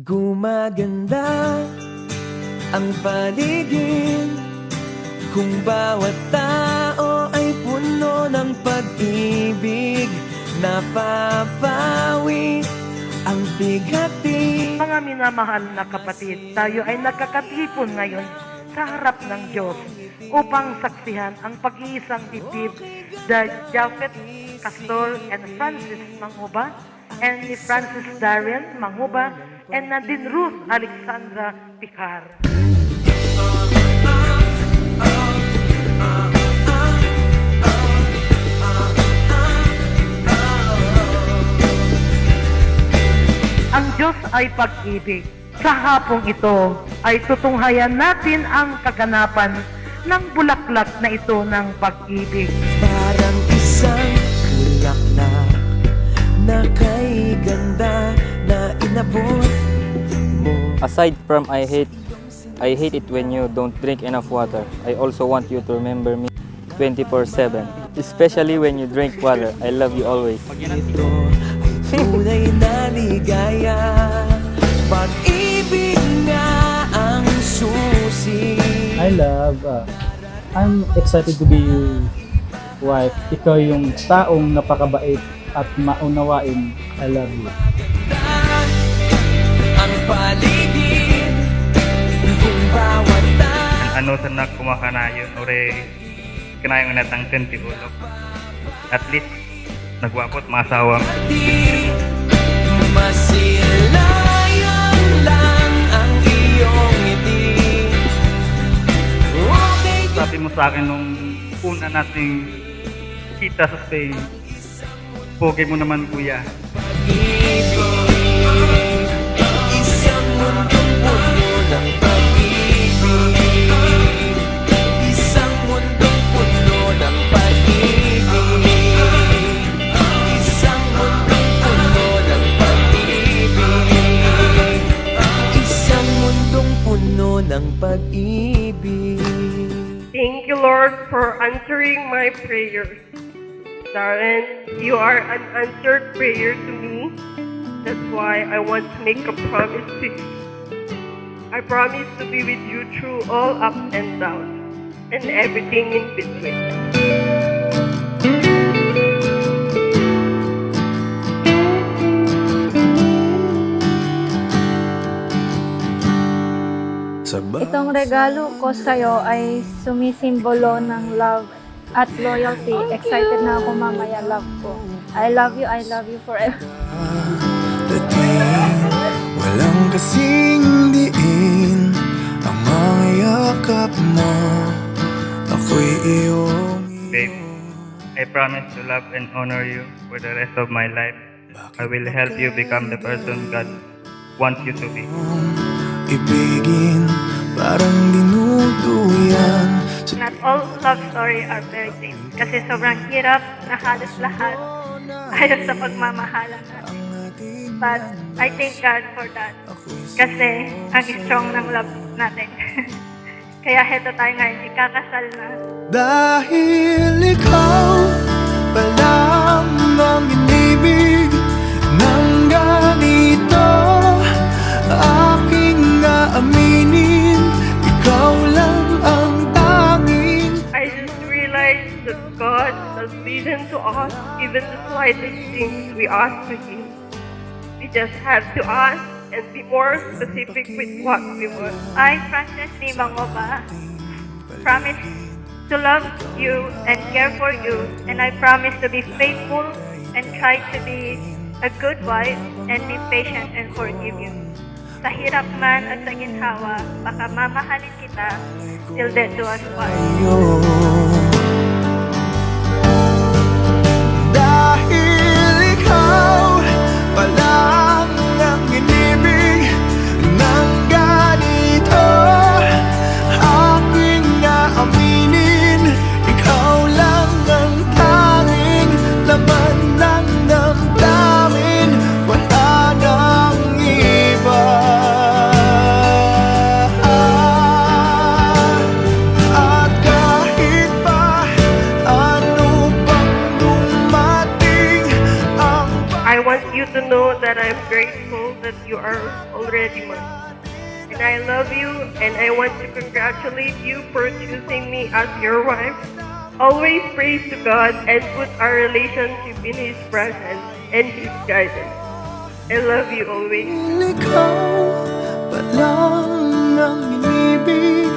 Gumaganda ang paligid kung bawat tao ay puno ng pag-ibig. Napapawi ang bighati. Mga minamahal na kapatid, tayo ay nagkakatipon ngayon sa harap ng Diyos upang saksihan ang pag-iisang dibdib the Japhet Castor and Francis Manguba and ni Francis Darren Manguba and Nadine Ruth Alexandra Picar. Ang Diyos ay pag-ibig. Sa hapong ito ay tutunghayan natin ang kaganapan ng bulaklak na ito ng pag-ibig. Parang isang bulaklak na kay ganda na inabot mo. Aside from I hate it when you don't drink enough water. I also want you to remember me 24/7. Especially when you drink water. I love you always. Ito ay tunay na ligaya. Pag-ibig nga ang susi. I'm excited to be your wife. Ikaw yung taong napakabait at maunawain. I love you. Ang paligid kung bawat tao. Ano sa nakumakanayon ore kanayon natang tenti ulok. At least nagwapot masawang. Masilayan lang ang iyong ngiti. Okay. Sabi mo sa akin nung una nating kita sa Spain, pogi mo naman kuya. Pag-ibig, isang mundong puno ng pag-ibig. Isang mundong puno ng pag-ibig. Isang mundong puno ng pag-ibig. Isang mundong puno ng pag-ibig. Thank you, Lord, for answering my prayers. Darren, you are an answered prayer to me. That's why I want to make a promise to you. I promise to be with you through all ups and downs and everything in between. Itong regalo ko sa'yo ay sumisimbolo ng love at loyalty. Excited na ako mamaya, love ko. I love you forever. Walang kasing diin ang mga yakap mo. Ako'y iyong Babe, I promise to love and honor you for the rest of my life. I will help you become the person God wants you to be. ibigin, parang dinuduyan. Not all love story are very same. Kasi sobrang hirap na halos lahat ayaw sa pagmamahalan natin. But I thank God for that. Kasi ang strong ng love natin. Kaya heto tayo ngayon, ikakasal na. Dahil ikaw pa lang ang inibig ng ganito, aking aminin, ikaw lang ang tanging. I just realized that God has listened to us, even the slightest things we ask to Him. We just have to ask and be more specific with what we want. I, Francis D. Mangoba, promise to love you and care for you, and I promise to be faithful and try to be a good wife and be patient and forgive you. Sa hirap man at sa ginhawa, baka mamahalin kita till death do us part. Dahil ikaw pa lang ang inibig ng ganito, aking aminin, ikaw lang ang tanging laman ng damdamin, wala nang iba. At kahit pa ano pang dumating, know that I'm grateful that you are already mine. And I love you, and I want to congratulate you for choosing me as your wife. Always praise to God and put our relationship in His presence and His guidance. I love you always. Ikaw pa lang ang inibig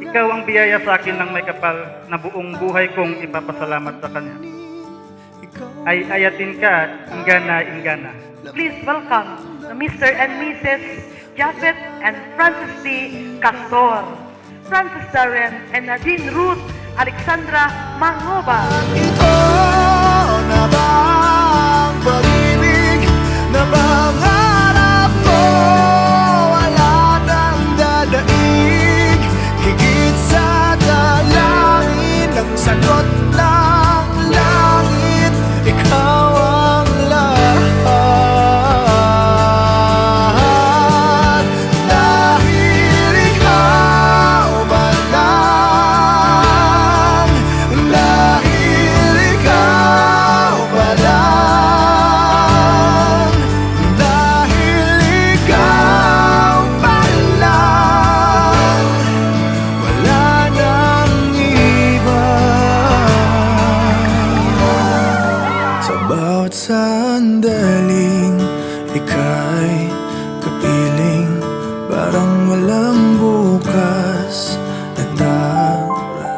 ng Ikaw ang biyaya sa akin ng may kapal na buong buhay kong ipapasalamat sa Kanya. Ay ayatin ka, Ingana. Please welcome Mr. and Mrs. Japhet and Francis D. Castor, Francis Darren and Nadine Ruth Alexandra Mangoba. Ito na ba ang pag-ibig na pangarap mo? Wala nang dadaig, higit sa dalangin ng sagot ng langit. Ikaw ang lahat, dahil ikaw ba lang, dahil ikaw ba lang, dahil ikaw ba lang, wala nang iba. Sa bawat sandaling ika'y kapiling, parang walang bukas na tara.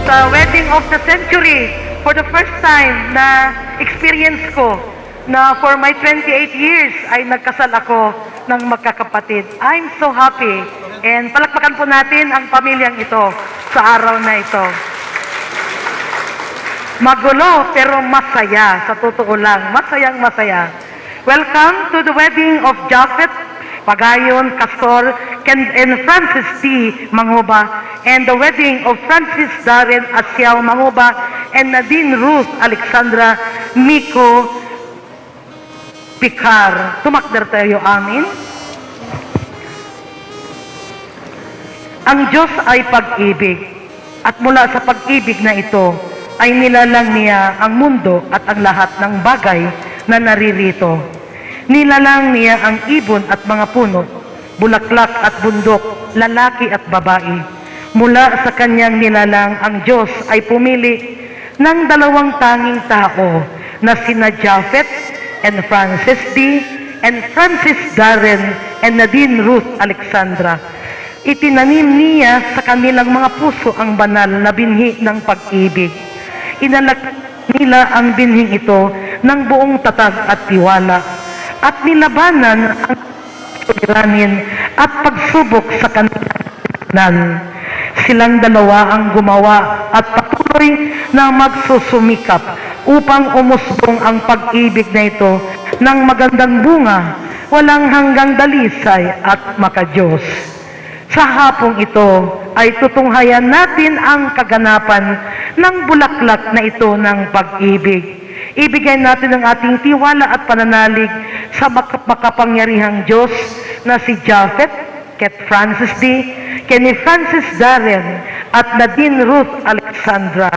Sa wedding of the century, for the first time na experience ko na for my 28 years ay nagkasal ako ng magkakapatid. I'm so happy. And palakpakan po natin ang pamilyang ito sa araw na ito. Magulo pero masaya, sa totoo lang. Masayang masaya. Welcome to the wedding of Japhet Pagayon Castor and Francis T. Manguba, and the wedding of Francis Darren Asiao Manguba and Nadine Ruth Alexandra Miko Picar. Tumakder tayo, amin. Ang Diyos ay pag-ibig, at mula sa pag-ibig na ito ay nilalang niya ang mundo at ang lahat ng bagay na naririto. Nilalang niya ang ibon at mga puno, bulaklak at bundok, lalaki at babae. Mula sa kanyang nilalang, ang Diyos ay pumili ng dalawang tanging tao na sina Japhet and Francis D. and Francis Darren and Nadine Ruth Alexandra. Itinanim niya sa kanilang mga puso ang banal na binhi ng pag-ibig. Inalak nila ang binhing ito ng buong tatag at tiwala, at nilabanan ang suliranin at pagsubok sa kanilang. Silang dalawa ang gumawa at patuloy na magsusumikap upang umusbong ang pag-ibig na ito ng magandang bunga, walang hanggang dalisay at makadiyos. Sa hapong ito ay tutunghayan natin ang kaganapan ng bulaklak na ito ng pag-ibig. Ibigay natin ang ating tiwala at pananalig sa makapangyarihang Diyos na si Japhet, Ket Francis D., Kenny Francis Darren, at Nadine Ruth Alexandra.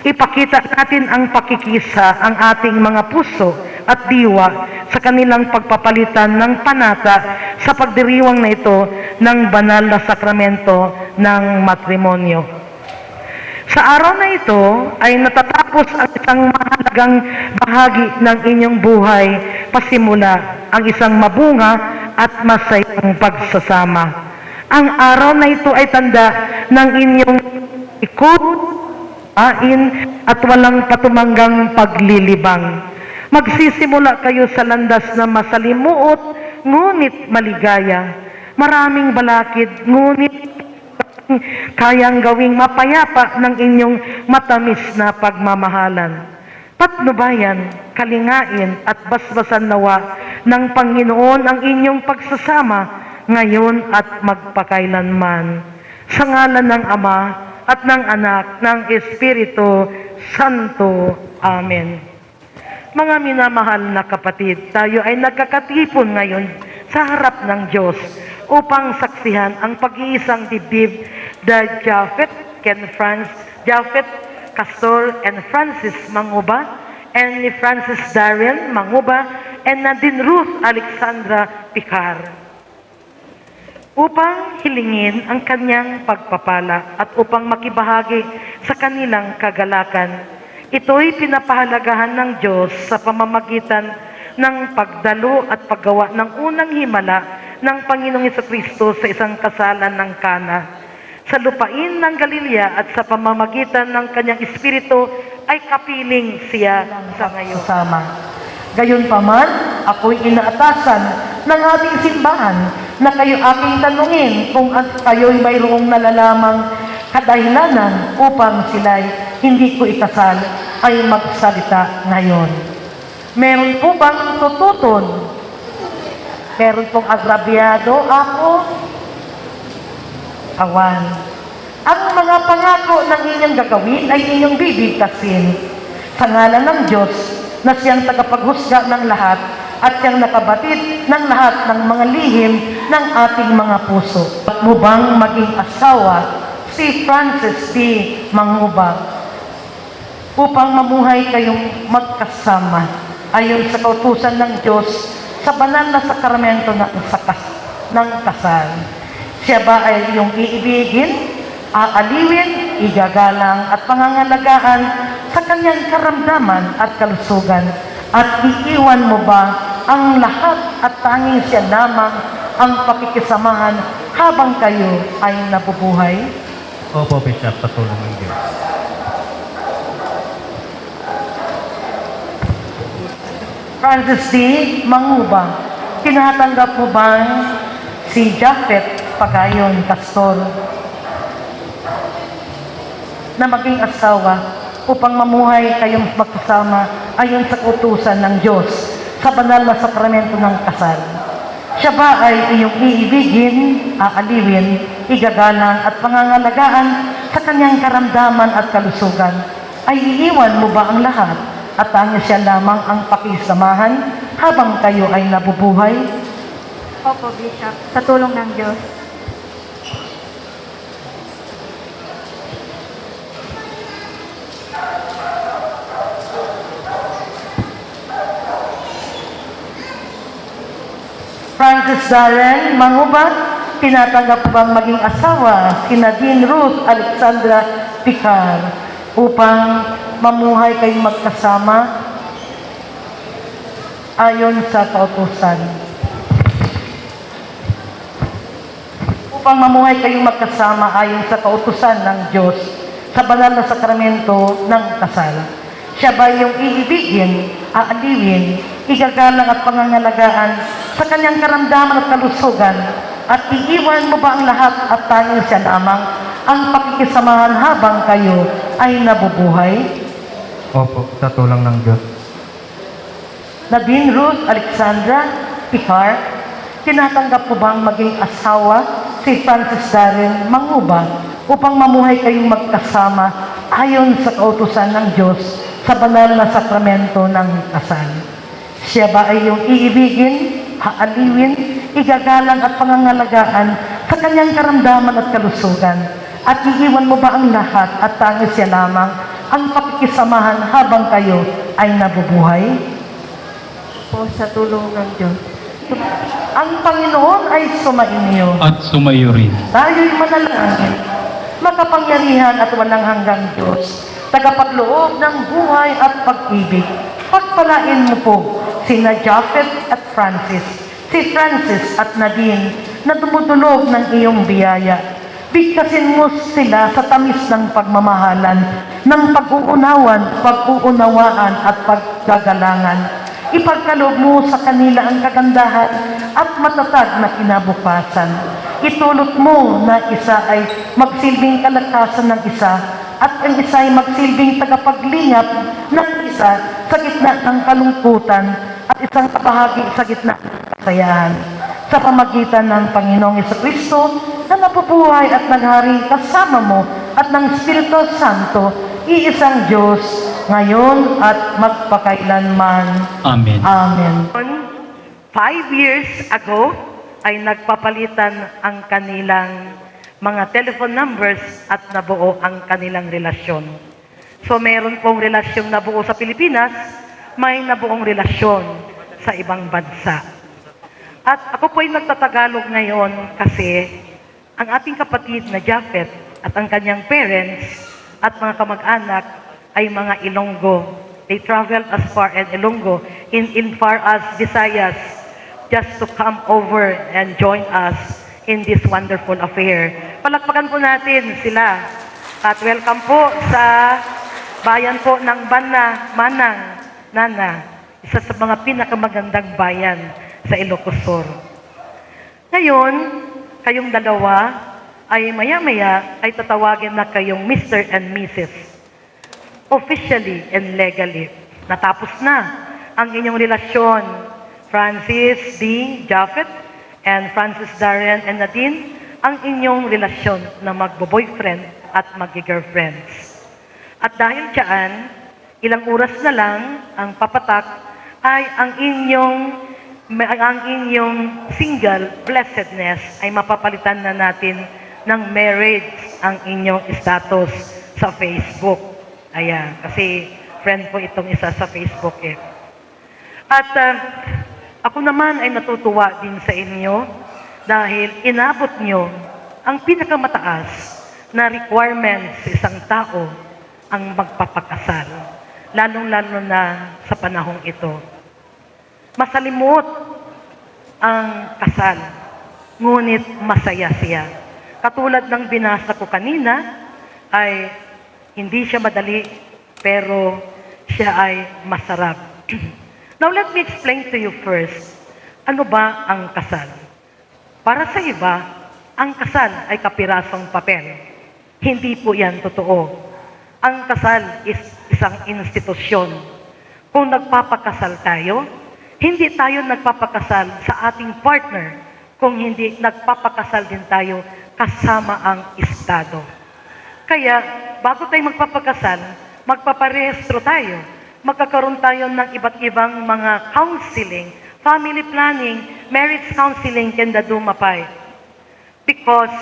Ipakita natin ang pakikisa ang ating mga puso at diwa sa kanilang pagpapalitan ng panata sa pagdiriwang na ito ng banal na sakramento ng matrimonyo. Sa araw na ito ay natatapos ang isang mahalagang bahagi ng inyong buhay, pasimula ang isang mabunga at masayang pagsasama. Ang araw na ito ay tanda ng inyong ikot, ain at walang patumanggang paglilibang. Magsisimula kayo sa landas na masalimuot, ngunit maligaya. Maraming balakid, ngunit kayang gawing mapayapa ng inyong matamis na pagmamahalan. Patnubayan, kalingain at basbasan nawa ng Panginoon ang inyong pagsasama ngayon at magpakailanman. Sa ngalan ng Ama at ng Anak ng Espiritu Santo. Amen. Mga minamahal na kapatid, tayo ay nagkakatipon ngayon sa harap ng Diyos upang saksihan ang pag-iisang dibdib na Japhet Castor and Francis Manguba, and ni Francis Darren Manguba, and Nadine Ruth Alexandra Picar, upang hilingin ang kanyang pagpapala at upang makibahagi sa kanilang kagalakan. Ito'y pinapahalagahan ng Diyos sa pamamagitan ng pagdalo at paggawa ng unang himala ng Panginoong Jesucristo sa isang kasalan ng Kana sa lupain ng Galilea, at sa pamamagitan ng kanyang espiritu ay kapiling siya sa ngayon. Gayunpaman, ako'y inaatasan ng ating simbahan na kayo aking tanungin kung kayo'y mayroong nalalamang kadahilanan upang sila'y hindi ko ikasal ay magsalita ngayon. Meron po bang tututon? Meron pong agrabyado ako? Awan. Ang mga pangako ng inyong gagawin ay inyong bibigkasin sa ngalan ng Diyos na siyang tagapaghusga ng lahat at siyang nakabatid ng lahat ng mga lihim ng ating mga puso. At mo bang maging asawa si Francis D. Manguba upang mamuhay kayong magkasama ayon sa kautusan ng Diyos sa banal na sakramento ng kasal? Siya ba ay iyong iibigin, aaliwin, igagalang at pangangalagaan sa kanyang karamdaman at kalusugan? At iiwan mo ba ang lahat at tanging siya lamang ang pakikisamahan habang kayo ay nabubuhay? Opo, Bishop, sa tulong ng Diyos. Francis D. Manguba, tinatanggap mo ba si Japhet Pagayon Castor na maging asawa upang mamuhay kayong magkasama ayon sa kautusan ng Diyos sa banal na sakramento ng kasal? Siya ba ay iyong iibigin, aaliwin, igagalang at pangangalagaan sa kanyang karamdaman at kalusugan? Ay iiwan mo ba ang lahat at tanging siya lamang ang pakisamahan habang kayo ay nabubuhay? Opo, Bishop. Sa tulong ng Diyos. Francis Darren Manguba, tinatanggap bang maging asawa si Nadine Ruth Alexandra Picar upang mamuhay kayong magkasama ayon sa kautusan? Upang mamuhay kayong magkasama ayon sa kautusan ng Diyos sa banal na sakramento ng kasal. Siya ba yung iibigin, aaliwin, igagalang at pangangalagaan sa kanyang karamdaman at kalusugan? At iiwan mo ba ang lahat at tanging siya lamang ang pakikisamahan habang kayo ay nabubuhay? Opo, sa tulong ng Diyos. Nadine Ruth Alexandra Picar, tinatanggap mo bang maging asawa si Francis Darren Manguba upang mamuhay kayong magkasama ayon sa kautusan ng Diyos sa banal na sakramento ng kasal? Siya ba ay iyong iibigin, haaliwin, igagalang at pangangalagaan sa kanyang karamdaman at kalusugan? At iiwan mo ba ang lahat at tanging siya lamang ang pakikisamahan habang kayo ay nabubuhay? Po, sa tulong ng Diyos. Ang Panginoon ay sumainyo. At sumayo rin. Tayo'y manalangin, makapangyarihan at walang hanggang Diyos, tagapagloob ng buhay at pag-ibig. Pagpalain mo po sina Japhet at Francis, si Francis at Nadine na dumudulog ng iyong biyaya. Bigkasin mo sila sa tamis ng pagmamahalan, ng pag-uunawaan at paggagalangan. Ipagkaloob mo sa kanila ang kagandahan at matatag na kinabukasan. Itulot mo na isa ay magsilbing kalakasan ng isa at ang isa ay magsilbing tagapaglingap ng isa sa gitna ng kalungkutan at isang kabahagi sa gitna ng kasayahan. Sa pamagitan ng Panginoong Jesucristo na nabubuhay at naghari kasama mo at ng Espiritu Santo, iisang Diyos, ngayon at magpakailanman. Amen. Amen. 5 years ago ay nagpapalitan ang kanilang mga telephone numbers at nabuo ang kanilang relasyon. So meron pong relasyong nabuo sa Pilipinas, may nabuong relasyon sa ibang bansa. At ako po ay nagtatagalog ngayon kasi ang ating kapatid na Japhet at ang kanyang parents at mga kamag-anak ay mga Ilonggo. They traveled as far as Ilonggo in far as Visayas just to come over and join us in this wonderful affair. Palakpakan po natin sila. At welcome po sa bayan po ng Manang, Nana, isa sa mga pinakamagandang bayan sa Ilocos Sur. Ngayon, kayong dalawa ay maya-maya ay tatawagin na kayong Mr. and Mrs. Officially and legally. Natapos na ang inyong relasyon. Francis D. Japhet and Francis Darren and Nadine, ang inyong relasyon na magbo-boyfriend at mag-girlfriends. At dahil dyan, ilang oras na lang ang papatak ay ang inyong single blessedness ay mapapalitan na natin ng marriage ang inyong status sa Facebook. Ayan, kasi friend po itong isa sa Facebook eh. At ako naman ay natutuwa din sa inyo dahil inabot nyo ang pinakamataas na requirements sa isang tao ang magpapakasal. Lalong-lalo na sa panahong ito. Masalimot ang kasal, ngunit masaya siya. Katulad ng binasa ko kanina, ay hindi siya madali, pero siya ay masarap. Now, let me explain to you first, ano ba ang kasal? Para sa iba, ang kasal ay kapirasong papel. Hindi po yan totoo. Ang kasal is isang institusyon. Kung nagpapakasal tayo, hindi tayo nagpapakasal sa ating partner, kung hindi nagpapakasal din tayo kasama ang Estado. Kaya, bago tayo magpapakasal, magpaparehistro tayo. Magkakaroon tayo ng iba't ibang mga counseling, family planning, marriage counseling, kenda dumapay. Because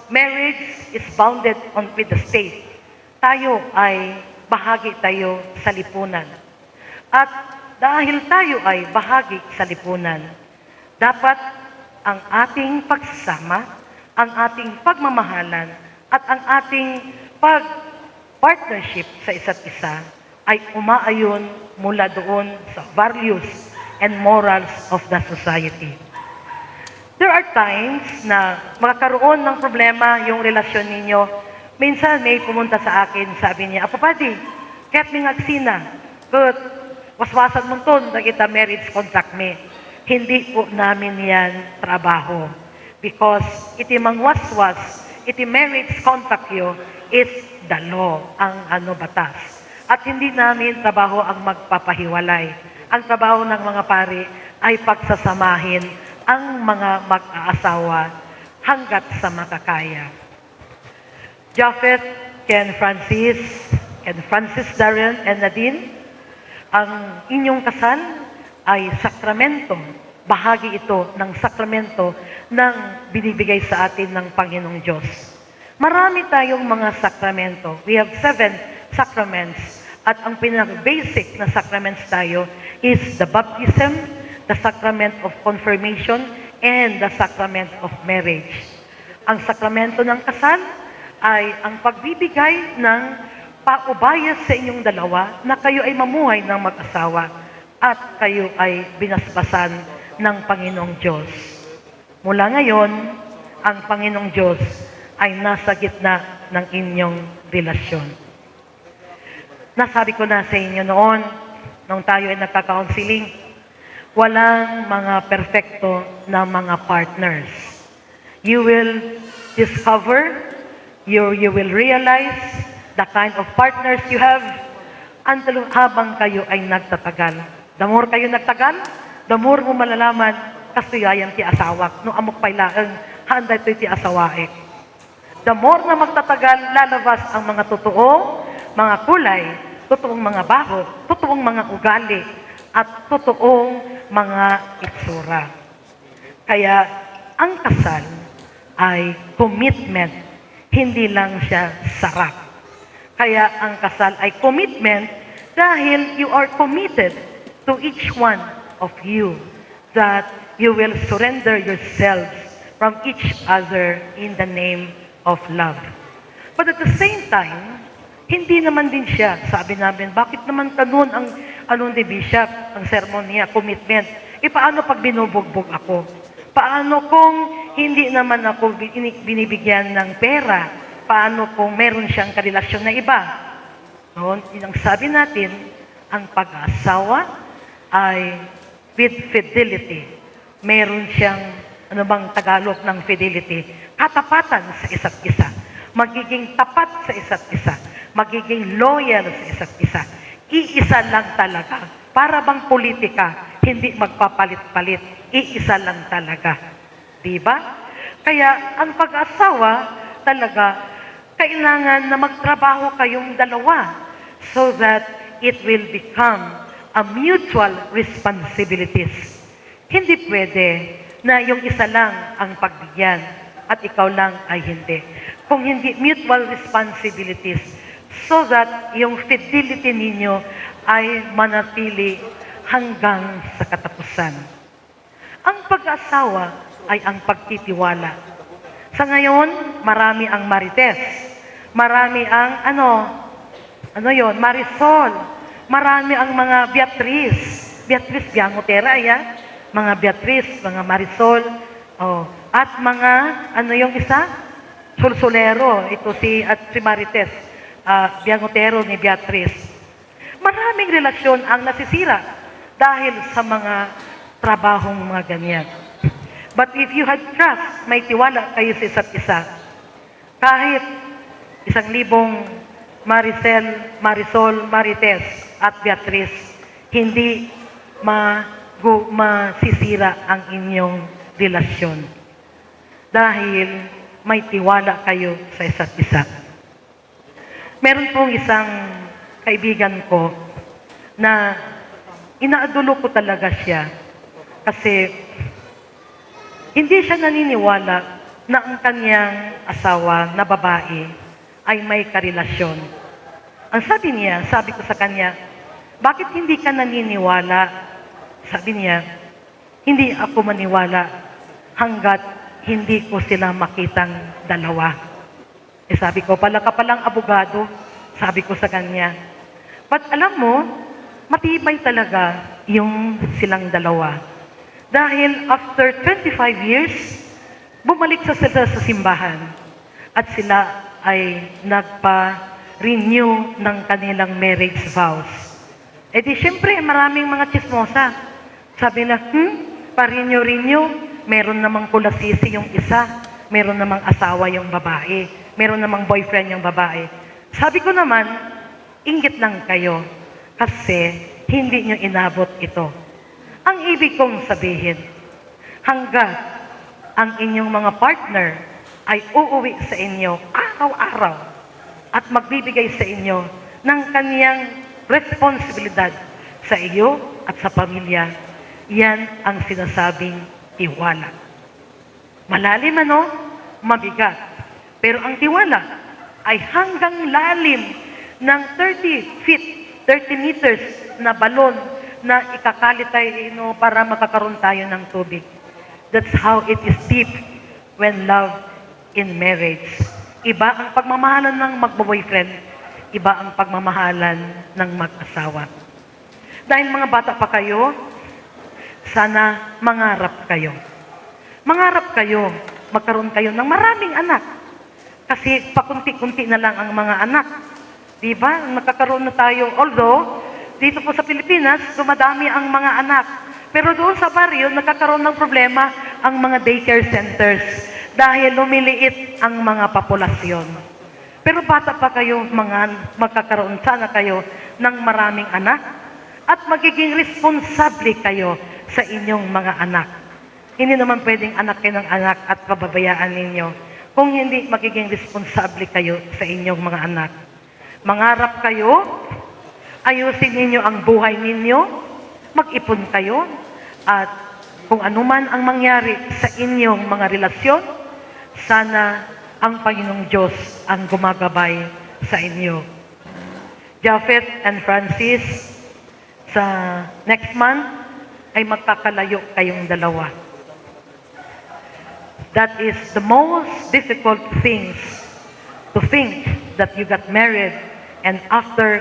marriage is bounded on with the state. Tayo ay bahagi tayo sa lipunan. At dahil tayo ay bahagi sa lipunan, dapat ang ating pagsasama, ang ating pagmamahalan, at ang ating pag-partnership sa isa't isa ay umaayon mula doon sa values and morals of the society. There are times na makakaroon ng problema yung relasyon ninyo. Minsan may pumunta sa akin, sabi niya, "Apo Padi, kaya't may ngagsina, but waswasan mo ton, kita marriage contract me." Hindi po namin yan trabaho. Because iti mangwaswas, iti marriage contract yo is the law, ang batas. At hindi namin trabaho ang magpapahiwalay. Ang trabaho ng mga pari ay pagsasamahin ang mga mag-aasawa hanggat sa makakaya. Japhet, Ken Francis Darren and Nadine, ang inyong kasal ay sakramento. Bahagi ito ng sakramento ng binibigay sa atin ng Panginoong Diyos. Marami tayong mga sakramento. We have 7 sacraments. At ang pinaka-basic na sacraments tayo is the baptism, the sacrament of confirmation, and the sacrament of marriage. Ang sakramento ng kasal ay ang pagbibigay ng paubaya sa inyong dalawa na kayo ay mamuhay ng mag-asawa at kayo ay binasbasan ng Panginoong Diyos. Mula ngayon, ang Panginoong Diyos ay nasa gitna ng inyong relasyon. Nasabi ko na sa inyo noon, nung tayo ay nagkaka-counseling, walang mga perfecto na mga partners. You will discover, you will realize the kind of partners you have until habang kayo ay nagtatagal. The more kayo nagtagal, the more mo malalaman kasuyayang ti asawak. No amok pailaan, handa ito ti asawaek. The more na magtatagal, lalabas ang mga totoo, mga kulay, totoong mga baho, totoong mga ugali, at totoong mga itsura. Kaya ang kasal ay commitment, hindi lang siya sarap. Kaya ang kasal ay commitment dahil you are committed to each one of you that you will surrender yourselves from each other in the name of love. But at the same time, hindi naman din siya, sabi namin, bakit naman ganun ang ni Bishop, ang sermon niya, commitment. Paano pag binubugbog ako? Paano kung hindi naman ako binibigyan ng pera? Paano kung meron siyang karelasyon na iba? Noon, ang sabi natin, ang pag-asawa ay with fidelity. Meron siyang, ano bang Tagalog ng fidelity? Katapatan sa isa't isa. Magiging tapat sa isa't isa. Magiging loyal sa isa't isa. Iisa lang talaga. Para bang politika, hindi magpapalit-palit. Iisa lang talaga. Diba? Kaya ang pag-asawa talaga, kailangan na magtrabaho kayong dalawa so that it will become a mutual responsibilities. Hindi pwede na yung isa lang ang pagbigyan at ikaw lang ay hindi. Kung hindi, mutual responsibilities so that yung fidelity ninyo ay manatili hanggang sa katapusan. Ang pag-asawa ay ang pagtitiwala. Sa ngayon, marami ang marites. Marami ang Marisol. Marami ang mga Beatriz Biangotera, yan. Mga Beatriz, mga Marisol. Oh. At mga, yung isa? Sulsulero. Ito si Marites. Biangotero ni Beatriz. Maraming relasyon ang nasisira dahil sa mga trabahong mga ganyan. But if you had trust, may tiwala kayo sa isa't isa. Kahit 1,000 Marisol, Marites at Beatriz, hindi masisira ang inyong relasyon. Dahil may tiwala kayo sa isa't isa. Meron pong isang kaibigan ko na inaadulo ko talaga siya kasi hindi siya naniniwala na ang kanyang asawa na babae ay may karelasyon. Ang sabi ko sa kanya, bakit hindi ka naniniwala? Sabi niya, hindi ako maniwala hanggat hindi ko sila makitang dalawa. Sabi ko, pala ka palang abogado, sabi ko sa kanya. But alam mo, matibay talaga yung silang dalawa. Dahil after 25 years, bumalik sila sa simbahan at sila ay nagpa-renew ng kanilang marriage vows. E di syempre, maraming mga chismosa. Sabi na, pa-renew, meron namang kulasisi yung isa, meron namang asawa yung babae, meron namang boyfriend yung babae. Sabi ko naman, inggit lang kayo kasi hindi nyo inabot ito. Ang ibig kong sabihin, hanggat ang inyong mga partner ay uuwi sa inyo araw-araw at magbibigay sa inyo ng kaniyang responsibilidad sa iyo at sa pamilya, yan ang sinasabing tiwala. Malalim mabigat. Pero ang tiwala ay hanggang lalim ng 30 feet, 30 meters na balon na ikakalitay para makakaroon tayo ng tubig. That's how it is deep when love in marriage. Iba ang pagmamahalan ng magbo-boyfriend, iba ang pagmamahalan ng mag-asawa. Dahil mga bata pa kayo, sana mangarap kayo. Mangarap kayo, magkaroon kayo ng maraming anak. Kasi pakunti-kunti na lang ang mga anak. Diba? Magkakaroon na tayo, although, dito po sa Pilipinas, dumadami ang mga anak. Pero doon sa baryo, nagkakaroon ng problema ang mga daycare centers dahil lumiliit ang mga populasyon. Pero bata pa kayo, magkakaroon sana kayo ng maraming anak at magiging responsable kayo sa inyong mga anak. Hindi naman pwedeng anak kayo ng anak at pababayaan ninyo kung hindi magiging responsable kayo sa inyong mga anak. Mangarap kayo Ayusin ninyo ang buhay ninyo, mag-ipon kayo, at kung anuman ang mangyari sa inyong mga relasyon, sana ang Panginoong Diyos ang gumagabay sa inyo. Japhet and Francis, sa next month ay magkakalayo kayong dalawa. That is the most difficult things to think that you got married and after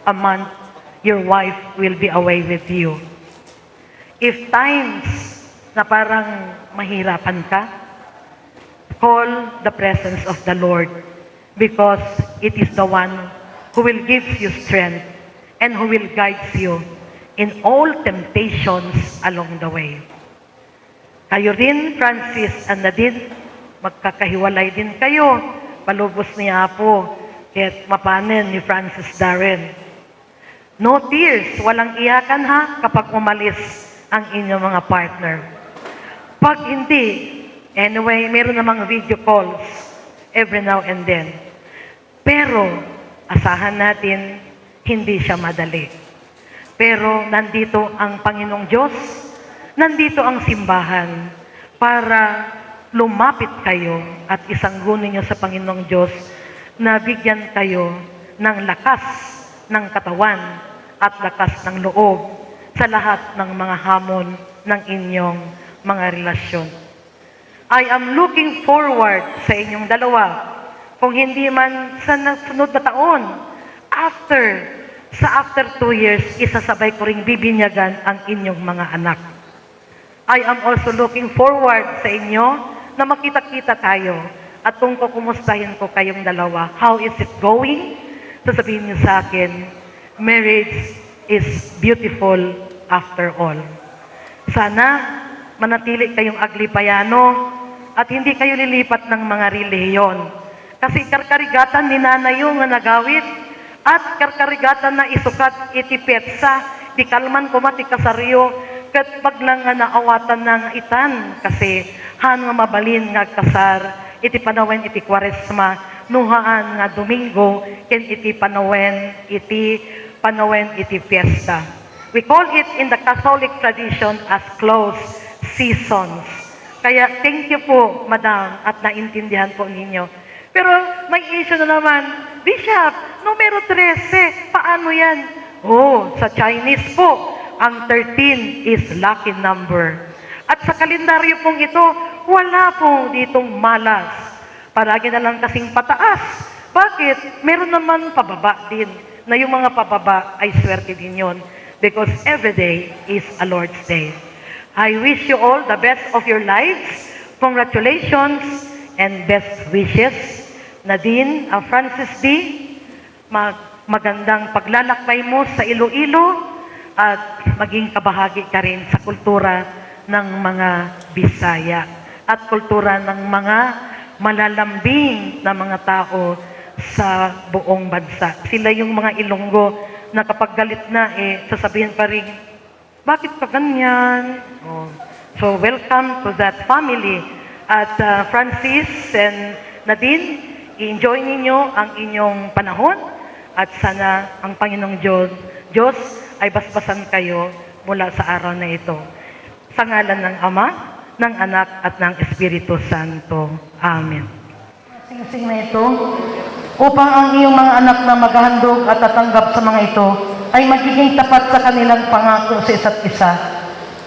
a month, your wife will be away with you. If times na parang mahirapan ka, call the presence of the Lord because it is the one who will give you strength and who will guide you in all temptations along the way. Kayo rin, Francis and Nadine, magkakahiwalay din kayo. Palubos niya po, kahit mapanin ni Francis Darren. No tears, walang iyakan ha, kapag umalis ang inyong mga partner. Pag hindi, anyway, meron namang video calls every now and then. Pero, asahan natin, hindi siya madali. Pero nandito ang Panginoong Diyos, nandito ang simbahan para lumapit kayo at isanggunin niyo sa Panginoong Diyos na bigyan kayo ng lakas ng katawan at lakas ng loob sa lahat ng mga hamon ng inyong mga relasyon. I am looking forward sa inyong dalawa. Kung hindi man sa sunod na taon, after 2 years, isasabay ko ring bibinyagan ang inyong mga anak. I am also looking forward sa inyo na makita-kita tayo at kung kukumustahin ko kayong dalawa, how is it going? Sasabihin niyo sa akin, marriage is beautiful after all. Sana manatili kayong aglipayano at hindi kayo lilipat ng mga relihiyon. Kasi karkarigatan ni nanay yung nagawit at karkarigatan na isukat iti petsa, di kalman kumati kasaryo, kat paglang nga naawatan ng itan, kasi han nga mabalin nga kasar, iti panawen iti kwaresma, nuhaan nga Domingo, ken iti panawen iti fiesta. We call it in the Catholic tradition as close seasons. Kaya thank you po, Madam, at naintindihan po ninyo. Pero may issue na naman, Bishop, numero 13, paano yan? Oh, sa Chinese po, ang 13 is lucky number. At sa kalendaryo pong ito, wala pong ditong malas. Paragi na lang kasing pataas. Bakit? Meron naman pababa din, na yung mga pababa ay swerte din yun. Because every day is a Lord's Day. I wish you all the best of your lives. Congratulations and best wishes. Nadine, Francis D., magandang paglalakbay mo sa Iloilo at maging kabahagi ka rin sa kultura ng mga Bisaya at kultura ng mga malalambing na mga tao sa buong bansa. Sila yung mga Ilonggo na kapag galit na, sasabihin pa rin, bakit pa ganyan? Oh. So, welcome to that family. At Francis and Nadine, i-enjoy ninyo ang inyong panahon at sana ang Panginoong Diyos ay basbasan kayo mula sa araw na ito. Sa ngalan ng Ama, ng Anak at ng Espiritu Santo. Amen. Sing-sing na ito, upang ang iyong mga anak na maghahandog at tatanggap sa mga ito ay magiging tapat sa kanilang pangako sa isa't isa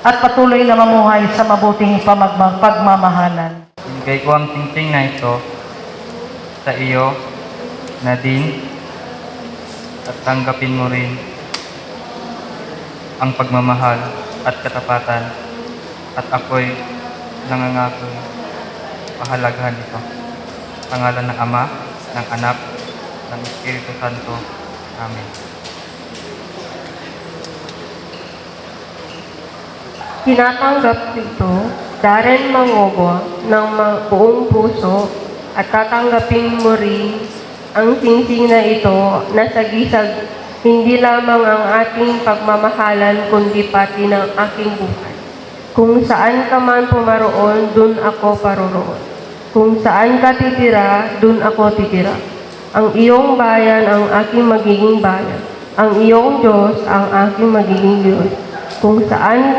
at patuloy na mamuhay sa mabuting pagmamahalan. Ibigay ko ang cincin na ito sa iyo, Nadine, at tanggapin mo rin ang pagmamahal at katapatan at ako'y nangangako pahalagahan ito. Pangalan ng Ama, ng Anak, ng Espiritu Santo. Amen. Tinatanggap ito, Darren Mangobo, ng buong puso at tatanggapin mo rin ang singsing na ito na sagisag hindi lamang ang ating pagmamahalan kundi pati ng aking buhay. Kung saan ka man pumaroon, dun ako paroroon. Kung saan ka titira, dun ako titira. Ang iyong bayan ang aking magiging bayan. Ang iyong Diyos ang aking magiging Diyos. Kung saan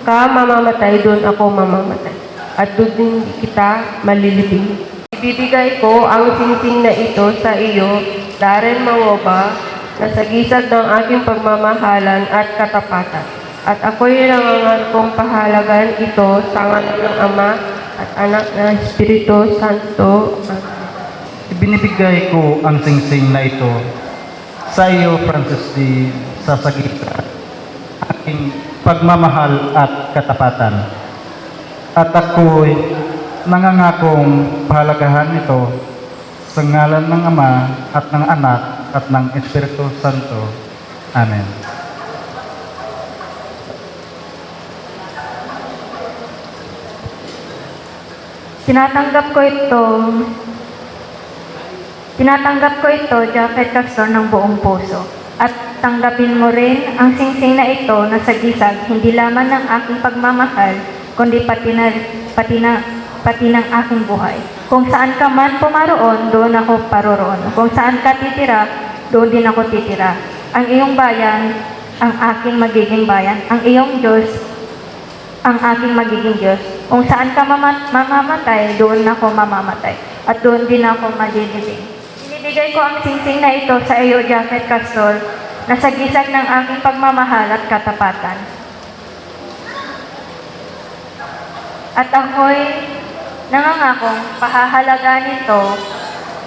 ka mamamatay, doon ako mamamatay. At doon din kita malilibing. Ibibigay ko ang singsing na ito sa iyo, Darren Mangoba, na sagisag ng aking pagmamahalan at katapatan. At ako'y nangangarapong pahalagan ito sa ngalan ng Ama at Anak na Espiritu Santo. Ibinibigay ko ang singsing na ito sa iyo, Francis D. sa sagisag aking pagmamahal at katapatan. At ako'y nangangakong pahalagahan ito sa ngalan ng Ama at ng Anak at ng Espiritu Santo. Amen. Tinatanggap ko ito, Japhet Castor, ng buong puso. At tanggapin mo rin ang singsing na ito na sagisag, hindi lamang ng aking pagmamahal, kundi pati ng aking buhay. Kung saan ka man pumaroon, doon ako paroroon. Kung saan ka titira, doon din ako titira. Ang iyong bayan, ang aking magiging bayan. Ang iyong Diyos, ang aking magiging Diyos. Kung saan ka mamamatay, doon ako mamamatay. At doon din ako malilibing. Binibigay ko ang singsing na ito sa iyo, Japhet Castor, na sagisag ng aking pagmamahal at katapatan. At ako'y nangangakong pahahalagahan ito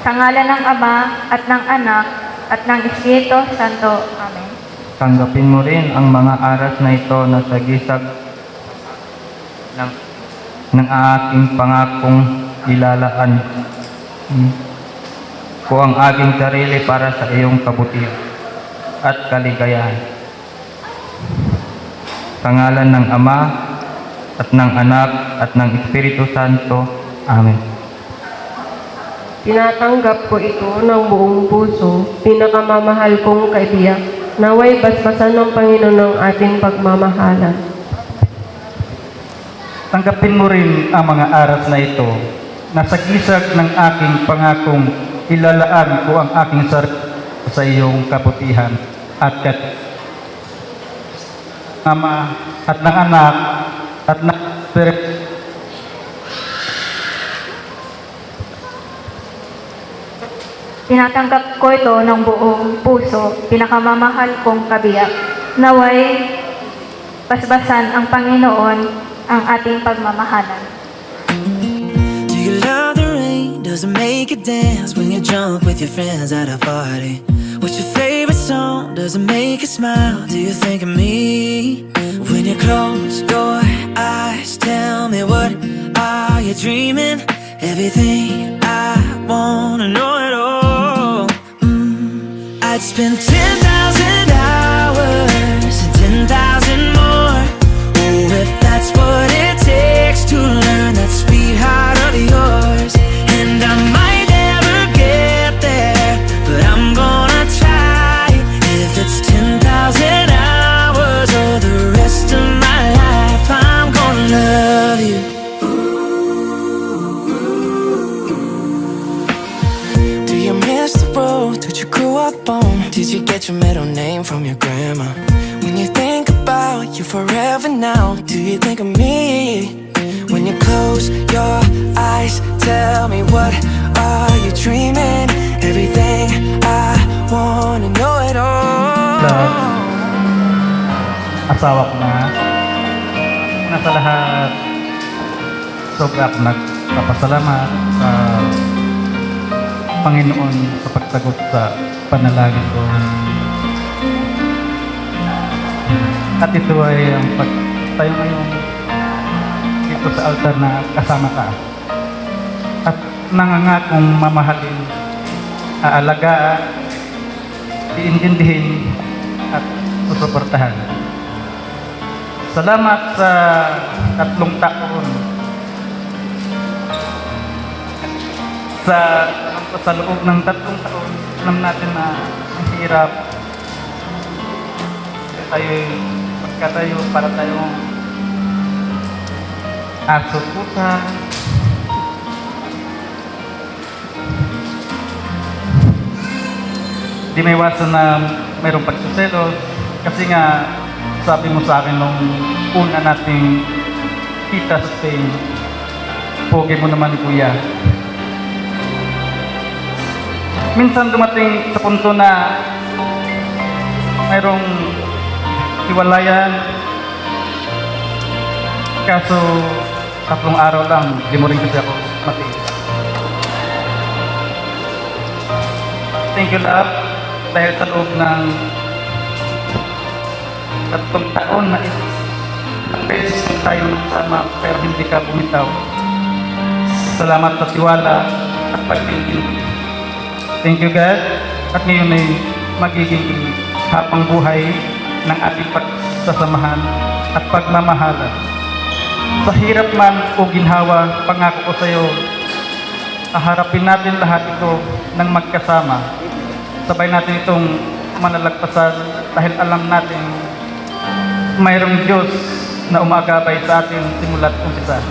sa ngalan ng Ama at ng Anak at ng Espiritu Santo. Amen. Tanggapin mo rin ang mga aras na ito na sagisag ng aking pangakong ilalaan ko ang aking sarili para sa iyong kabutihan at kaligayahan. Sa ngalan ng Ama at ng Anak at ng Espiritu Santo. Amen. Tinatanggap ko ito ng buong puso, pinakamamahal kong kaibigan. Naway basbasan ng Panginoon ng ating pagmamahalan. Tanggapin mo rin ang mga aras na ito na sagisag ng aking pangakong ilalaan ko ang aking sarili sa iyong kabutihan at Ama at ng Anak at ng Espiritu. Tinatanggap ko ito ng buong puso, pinakamamahal kong kabiyak. Naway basbasan ang Panginoon ang ating pagmamahalan. Do you love the rain? Does it make you dance when you jump with your friends at a party? What's your favorite song? Does it make you smile? Do you think of me? When you close your eyes, tell me, what are you dreaming? Everything I wanna know it all. I'd spend 10,000 hours and 10,000 more. Oh, if that's what it takes to learn that sweetheart of yours. And I might never get there, but I'm gonna try. If it's 10,000 hours or the rest of my life, I'm gonna love you. Do you miss the road that you grew up on? Did you get your middle name from your grandma? When you think about you forever now, do you think of me? When you close your eyes, tell me, what are you dreaming? Everything I wanna know it all. Asawa ko na sa lahat, sobra akong nagpapasalamat sa Panginoon sa pagsagot sa panalangin ko. At ito ay ang pagtayo ngayon dito sa altar na kasama ka. At nangangakong mamahalin, aalagaan, iintindihin at susuportahan. Salamat sa 3 taon sa loob ng 3 taon. Alam natin na ang hirap pagkatayo para tayong aso pusa. di may iwasan na mayroong pagsiselos. Kasi nga, sabi mo sa akin nung una nating kita sa Spain, pogi mo naman kuya. Minsan dumating sa punto na mayroong hiwalayan, kaso 3 araw lang, di mo rin kasi ako matiis. Thank you, love, dahil sa loob ng 3 taon na beses tayo sama pero hindi ka bumitaw. Salamat sa tiwala at pagtingin. Thank you, God. At ngayon ay magiging habang buhay ng ating pagsasamahan at pagmamahala. Sa hirap man o ginhawa, pangako ko sa iyo, haharapin natin lahat ito ng magkasama. Sabay natin itong manalagpasan dahil alam natin mayroong Diyos na umagabay sa atin simula't umpisa.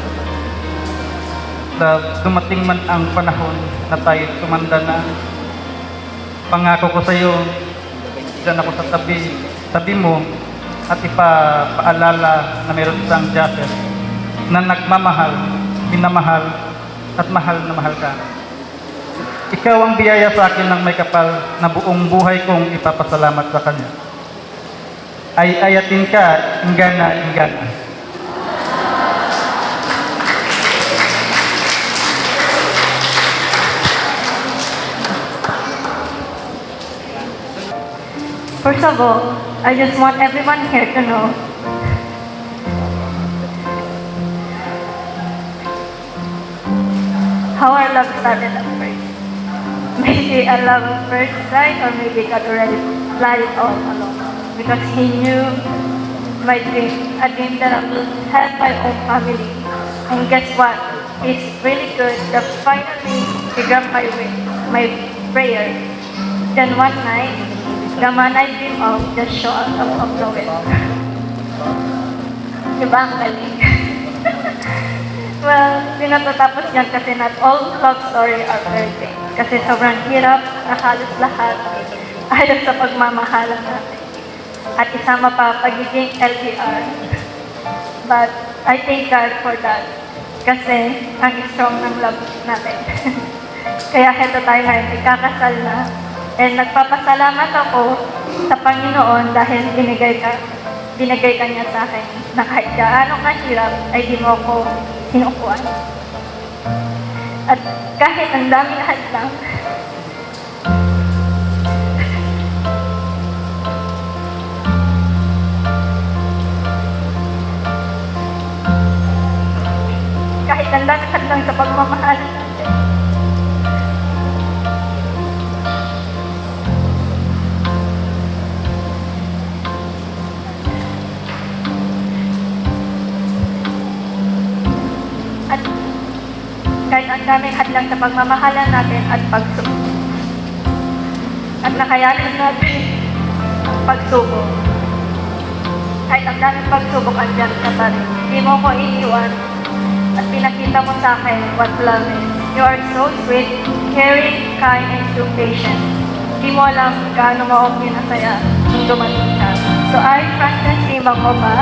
Dumating man ang panahon na tayo tumanda na, pangako ko sa iyo, diyan ako sa tabi mo at ipapaalala na mayroon isang Japhet na nagmamahal, minamahal at mahal na mahal ka. Ikaw ang biyaya sa akin ng may kapal na buong buhay kong ipapasalamat sa Kanya. Ay ayatin ka, inggana, inggana. First of all, I just want everyone here to know how our love started at first. Maybe a love at first sight, or maybe God already planned it all along. Because He knew my dream, a dream that I will have my own family. And guess what? It's really good that finally He granted my prayer. Then one night, the man I dream of just showed up of nowhere. Diba ang galing? Well, pinatatapos yan kasi not all love story are perfect. Kasi sobrang hirap na halos lahat ayon sa pagmamahalan natin. At isama pa pagiging LDR. But I thank God for that. Kasi ang strong ng love natin. Kaya heto tayo ngayon, ikakasal na. And nagpapasalamat ako sa Panginoon dahil binigay ka niya sa akin na kahit gaano kahirap ay di mo ako sinukuan. At kahit ang daming hadlang, kahit ang daming hadlang sa pagmamahal natin, at kahit ang daming hadlang sa pagmamahalan natin at at nakayanan natin ang pagsubok. Kahit ang daming pagsubok andyan ka pa rin. Hindi mo ko iniwan at pinakita mo sa akin what love is. You are so sweet, caring, kind, and so patient. Hindi mo alam gaano mo ako pinasaya nung dumating ka. So I, Frances Simangopa,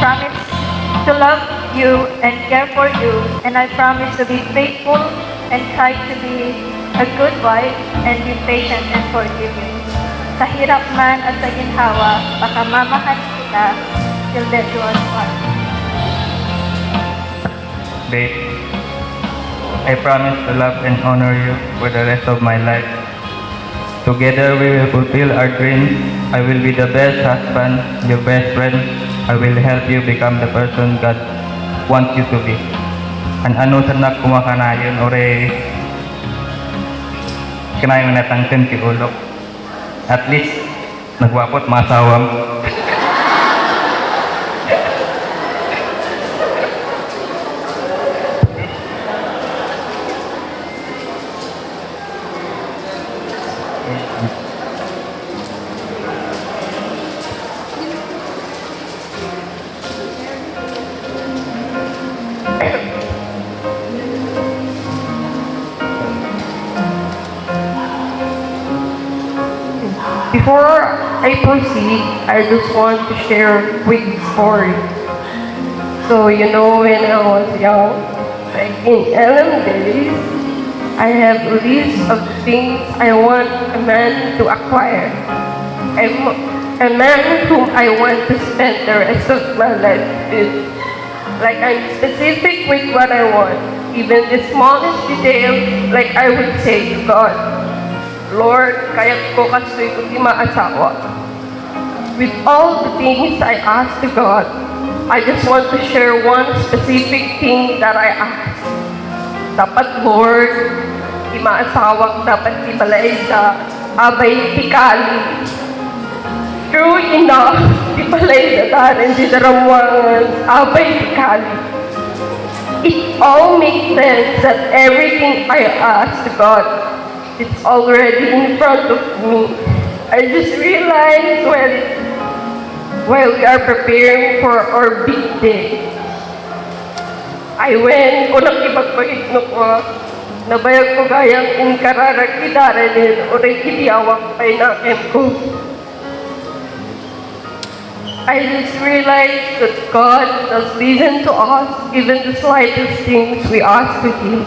promise to love you and care for you, and I promise to be faithful and try to be a good wife and be patient and forgiving. Sa hirap man at sa ginhawa, baka mamahalin kita till death do us part. Babe, I promise to love and honor you for the rest of my life. Together we will fulfill our dreams. I will be the best husband, your best friend. I will help you become the person God wants you to be. Ano sa kumakanayon ore kanayon na tangken ki ulok. At least nagwapot masawam. Before I proceed, I just want to share a quick story. So, you know, when I was young, like in elementary days, I have a list of things I want a man to acquire. A man whom I want to spend the rest of my life with. Like I'm specific with what I want. Even the smallest detail, like I would say to God, Lord, kaya't ko kasoy ko di maasawa. With all the things I ask to God, I just want to share one specific thing that I ask. Dapat, Lord, di maasawa, dapat di balay ka, abay tikali. True enough, di balay na darin, di daramwangan, abay tikali. It all makes sense that everything I ask to God, it's already in front of me. I just realized while we are preparing for our big day, I went, unang ipagpahit no ko, nabayag ko gayang inkararag idaranin o rin idiyawang pa'y nakin ko. I just realized that God does listen to us, even the slightest things we ask to Him.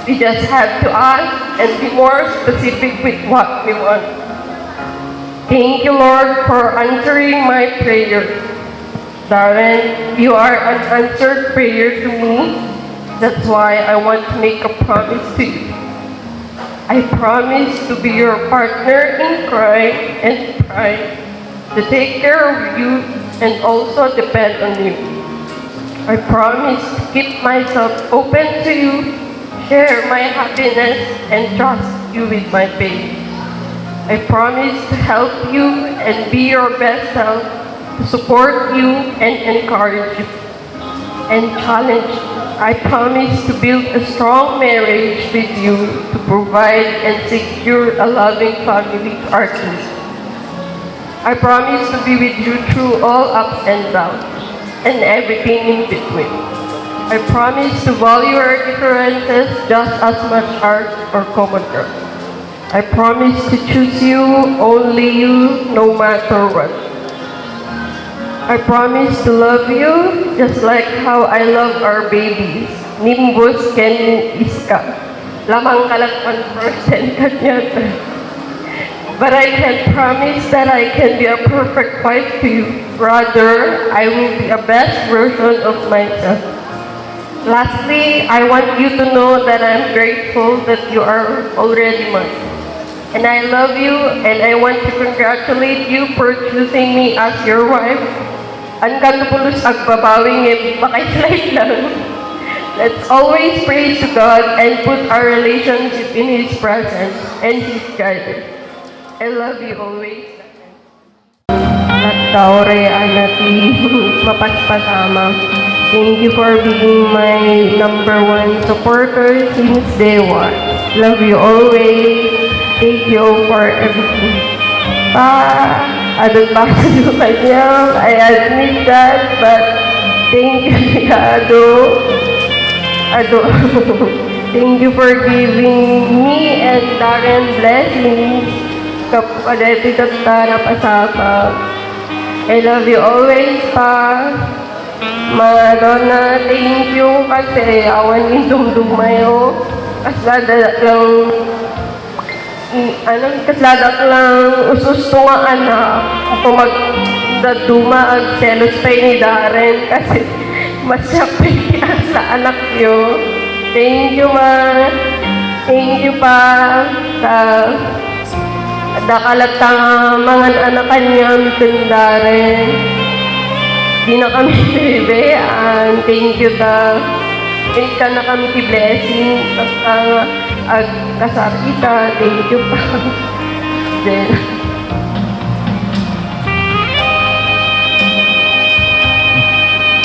We just have to ask and be more specific with what we want. Thank you, Lord, for answering my prayer. Darren, you are an answered prayer to me. That's why I want to make a promise to you. I promise to be your partner in crime and pride, to take care of you and also depend on you. I promise to keep myself open to you, share my happiness, and trust you with my pain. I promise to help you and be your best self, to support you and encourage you, and challenge you. I promise to build a strong marriage with you, to provide and secure a loving family to our kids. I promise to be with you through all ups and downs, and everything in between. I promise to value our differences just as much as our common ground. I promise to choose you, only you, no matter what. I promise to love you just like how I love our babies. Nimbus ken iska. Lamang kalag 1% kanya. But I can promise that I can be a perfect wife to you. Rather, I will be a best version of myself. Lastly, I want you to know that I'm grateful that you are already mine. And I love you, and I want to congratulate you for choosing me as your wife. Hanggang pulos agbabawing bakay lang. Let's always praise to God and put our relationship in His presence and His guidance. I love you always. Nagtaore anati mapaspasama. Thank you for being my number one supporter since day one. Love you always. Thank you for everything. Adon pa sa kanya, I admit that, but thank you, Ado. Thank you for giving me and Darren blessings. Kapaleti na pasapa. I love you always, pa. Madonna, thank you kasi awan nitong dumayo. Kaslada lang usus nga anak kung magdaduma ang selos pa ni Darren kasi masyapay sa anak niyo. Thank you, ma. Thank you pa sa dakalatang mga anak kanya mitun Darren. Di na kami bebe. Thank you ta. Thank ka na kami blessing. Basta kasar kita. Thank you pa. Then,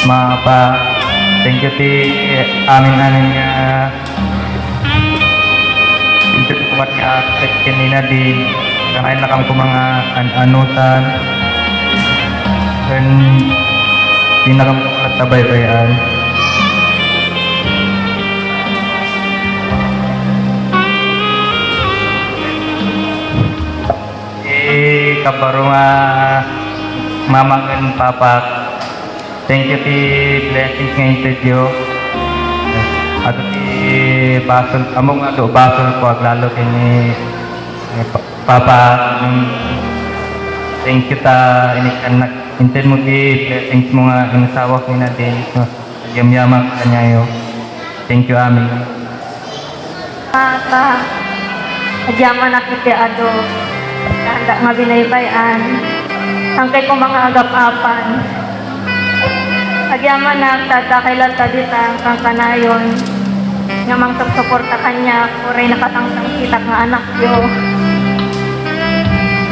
mga pa, thank you ti amin nga ito kumat nga akit kanina di kanain na kami ko mga anutan then di na kami tabay-bayan. kabaro nga mama and papa. Thank you ti blessings nga interview. Ato ti basol, among ato basol ko aglalo kini papa. Thank you ta inikan inten mo ti blessings mo nga inasawa ko na din. Yam-yaman ka niya yo. Thank you amin. Adyaman na kiti ado. Handa nga binaybayan. Ang kay kong mga agap-apan. Agyaman na tatakailan tadita kang kanayon. Nga mang suporta kanya, kuray nakatangtang kita nga anak yo.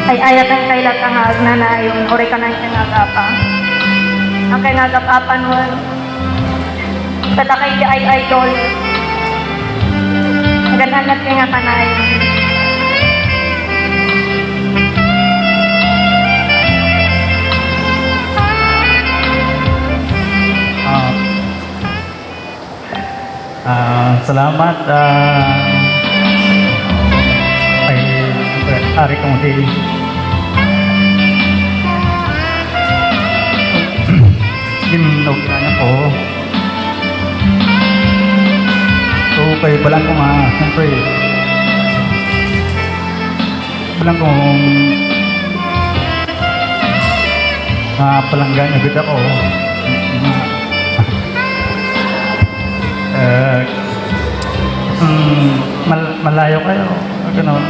Ay ayat ang kailat nga agnanayon, kuray ka na yung agapa. Ang kay nga agap-apan mo, tatakay di ay idol. Ganhanat kay nga kanayon. Salamat ay ari kong di ginog na niya po. So kay balang ko nga siyempre balang kong palanggan na bida ko. Malayo kayo, gano'n.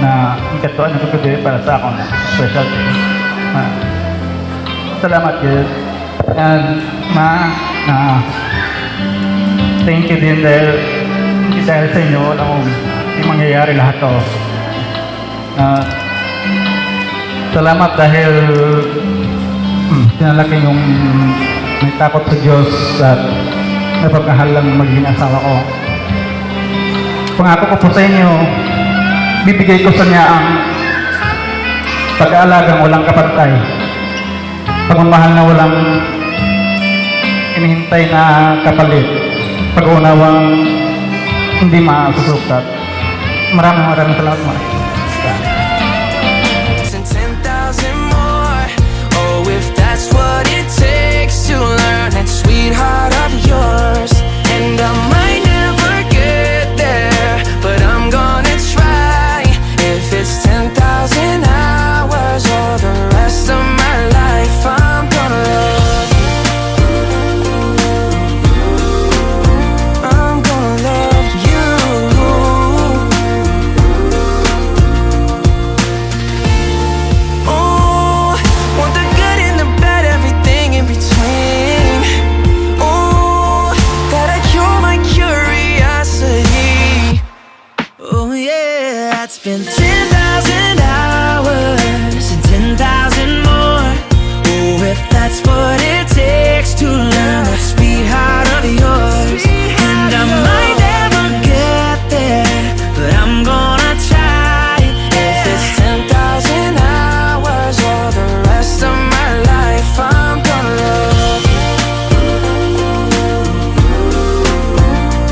Na ikatuan na kagadi para sa akong special day. Salamat yun. And thank you din dahil sa inyo, alam mo, yung mangyayari lahat to. Salamat dahil pinalaki yung may takot sa Diyos at napagkahal lang magiging asawa ko. Pangako ko po sa inyo, bibigay ko sa niya ang pag-aalagang walang kapantay, pagmamahal na walang inihintay na kapalit, pag-unawang hindi masusukat. Maraming salamat mo. And 10,000 more. Oh, if that's what it takes to learn that sweetheart of yours. And I might never get there, but I'm gonna try. If it's 10,000 hours or the rest of my life, I'm gonna love you. I'm gonna love you. Oh, want the good and the bad, everything in between. Oh, gotta cure my curiosity. Oh yeah, I'd spend 10,000 hours and 10,000 more. Oh, if that's what it takes to learn that sweetheart of yours. And I might never get there, but I'm gonna try. If it's 10,000 hours or the rest of my life, I'm gonna love you.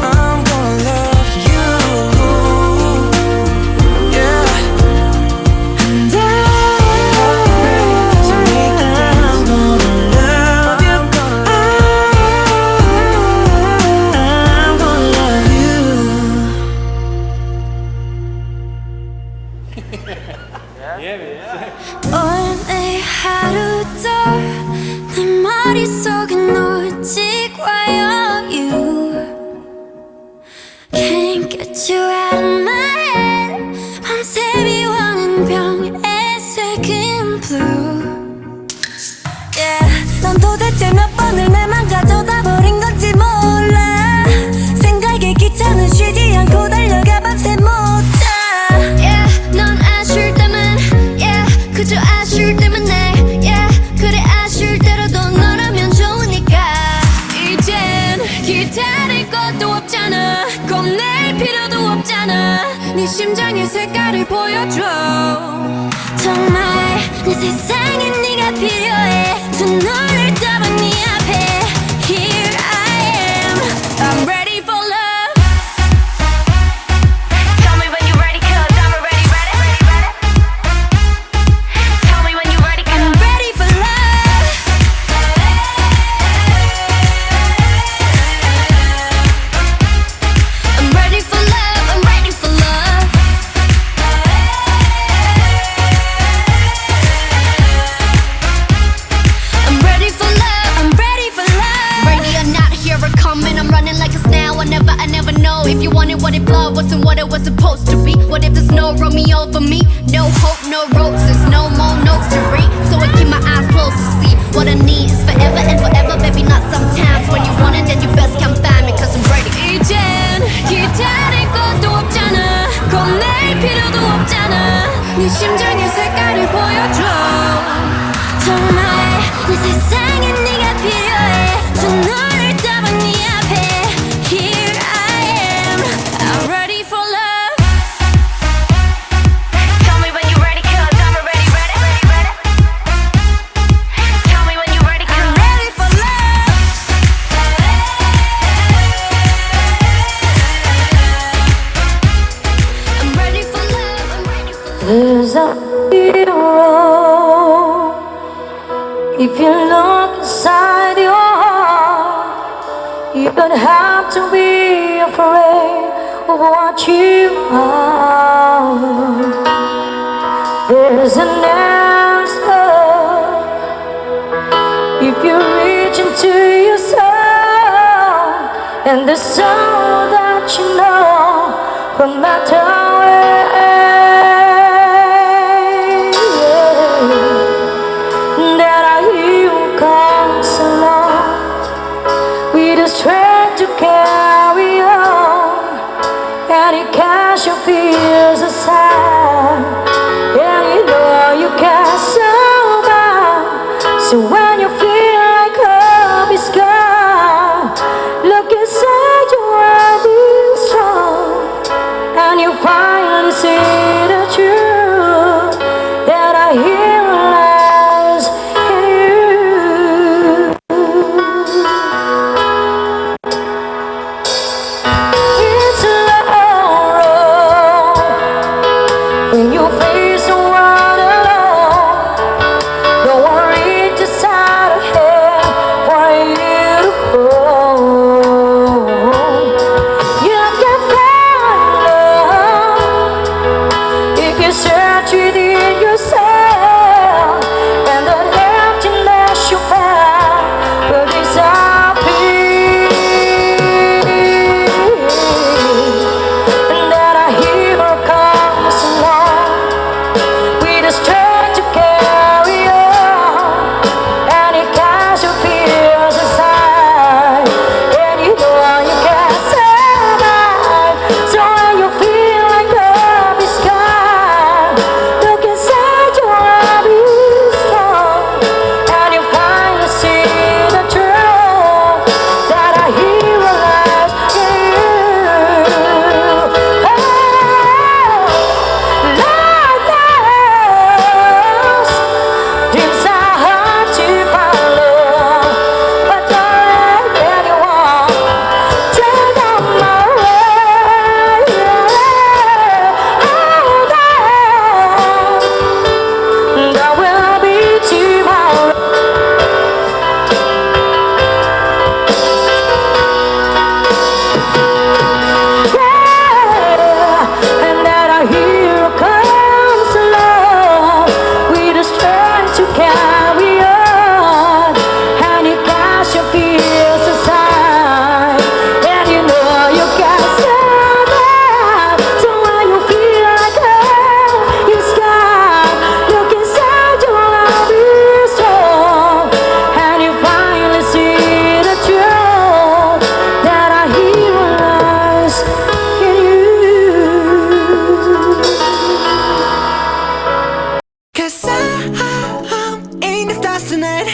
I'm gonna love you. Yeah. And I'm gonna love you. I'm gonna love you. 오늘 하루도 내 머릿속은 오직 와요 You Can't get you out of my head 밤새 비워낸 병의 색은 blue Yeah 넌 도대체 몇 번을 내 맘 가져다 버린 건지 몰라 생각에 기차는 쉬지 않고 달려가 밤새 못 자 Yeah 넌 아쉬울 때만 Yeah 그저 아쉬울 때문에 Yeah 그래 아쉬울 때라도 너라면 좋으니까 이젠 기다릴 것도 없잖아 겁낼 필요도 없잖아 네 심장의 색깔을 보여줘 정말 내 세상에 네가 필요해 두 눈을 떠봐 네 앞에 Here I am I'm ready for love Tell me when you're ready 'cause I'm already ready wasn't what it was supposed to be? What if there's no Romeo for me? No hope, no roses, no more notes to read. So I keep my eyes closed to see what I need is forever and forever, baby, not sometimes. When you want it, then you best come find me, cause I'm ready. 이젠 기다릴 것도 없잖아. 겁낼 필요도 없잖아. 네 심장의 색깔을 보여줘. 정말 내 세상엔 네가 필요해. 두 눈을 떠봐 네 앞에. Here I am, I'm ready for love. Tell me when you're ready, 'cause I'm already ready. Tell me when you're ready, 'cause I'm ready for love. I'm ready for love, I'm ready for love. There's a hero. If you look inside your heart, you don't have to be afraid of what you are. There's an answer if you reach into your soul, and the soul that you know from that way. That I hear comes along with the strength to carry on, and it casts your fears aside, and you know you can't survive. So when you feel like hope is gone, look inside your heart is strong, and you finally see the truth that I hear lies in you. It's a long road when you face the world alone. Don't worry, just out ahead for you to go. You can find love if you search within yourself, and the emptiness you find will disappear. And then a hero comes along with the strength to carry on, and it casts your fears aside, and you know you can survive. So when you feel like love is gone, look inside your heart is strong, and you finally see the truth that a hero lies in you. Love knows it's so hard to find love, but don't let anyone take on my way. There will be tomorrow. Yeah, and that a hero comes along with the strength to carry on, and you cast your fears aside, and you know you can survive. So when you feel like hope is gone, look inside your heart is strong, and you finally see the truth that a hero lies in you. Cause I'm in the stars tonight.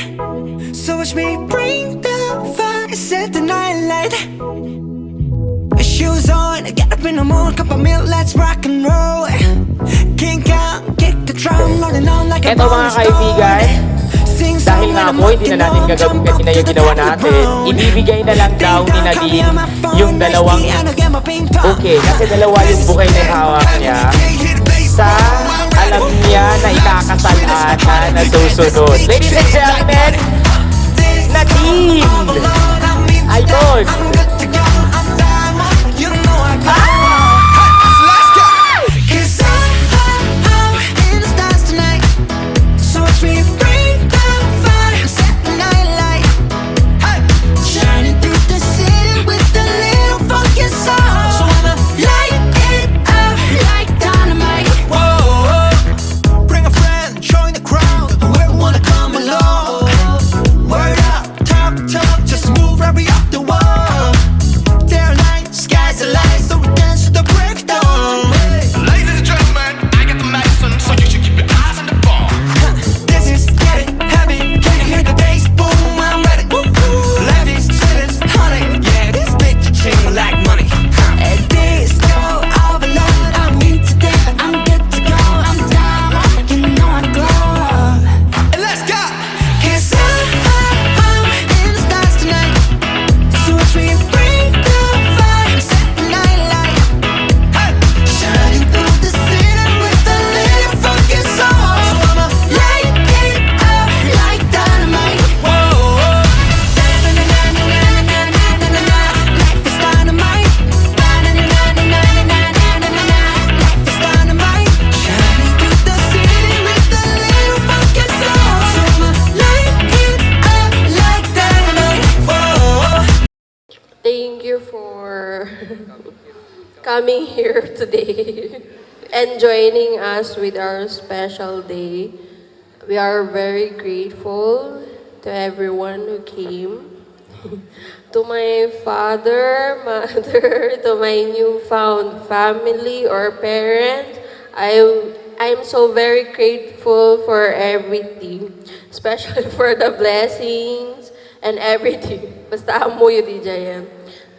So watch me bring the fire, set the night light. Shoes on, get up in the morning, cup of milk, let's rock and roll. King Kong, kick the drum, rolling on like a Eto mga kaibigan, dahil nga po hindi na natin gagawin kanina yung ginawa natin, ibibigay na lang daw ni Nadine yung dalawang bouquet, kasi dalawa yung bouquet na hawak niya sa alam niya na ikakasal ata na susunod. Ladies and gentlemen, Nadine! Idol! Shining through the city with a little funky soul. So I'ma light it coming here today and joining us with our special day. We are very grateful to everyone who came. To my father, mother, to my newfound family or parents, I'm so very grateful for everything, especially for the blessings and everything. Basta amo yun di Jayan.